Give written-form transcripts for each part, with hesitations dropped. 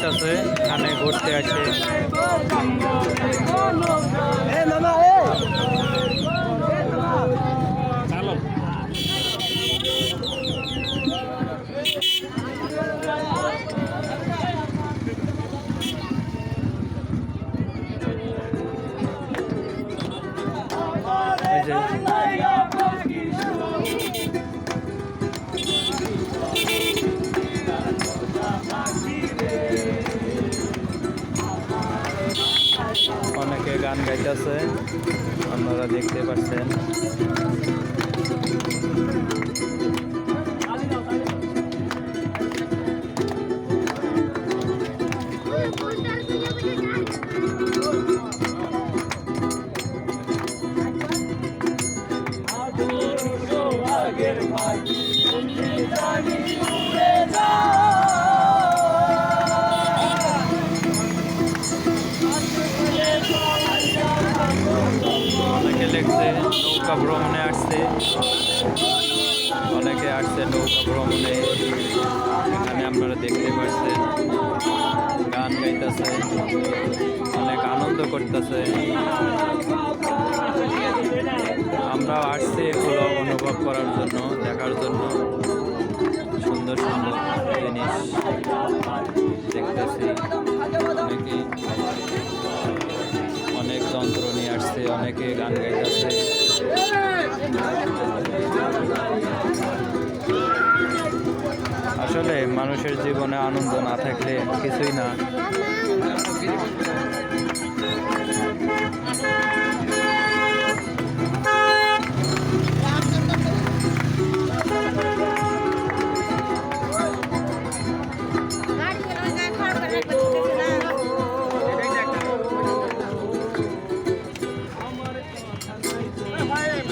আসতেছে, এখানে ঘুরতে আসে। এই যে অনেকে গান গাইতেছে, আপনারা দেখতে পাচ্ছেন। অনেকে লেখছে নৌকা ভ্রমণে আসছে, অনেকে আসছে নৌকা ভ্রমণে। এখানে আপনারা দেখতে পাচ্ছেন গান গাইতেছে, অনেক আনন্দ করতেছে। আমরাও আসছি এগুলো অনুভব করার জন্য, দেখার জন্য। সুন্দর সুন্দর জিনিস দেখতেছি। অনেকে অনেক যন্ত্র নিয়ে আসছে, অনেকে গান গাইতেছে। আসলে মানুষের জীবনে আনন্দ না থাকলে কিছুই না।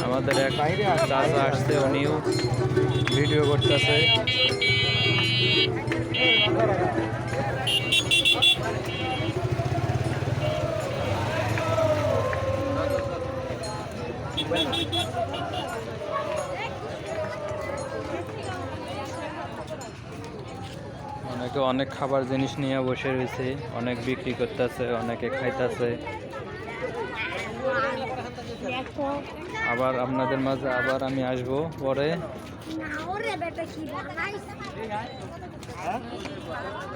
আমাদের এক চাচা আসছে, উনিও ভিডিও করতেছে। অনেকে অনেক খাবার জিনিস নিয়ে বসে রয়েছে, অনেক বিক্রি করতেছে, অনেকে খাইতেছে। আবার আপনাদের মাঝে আবার আমি আসবো পরে।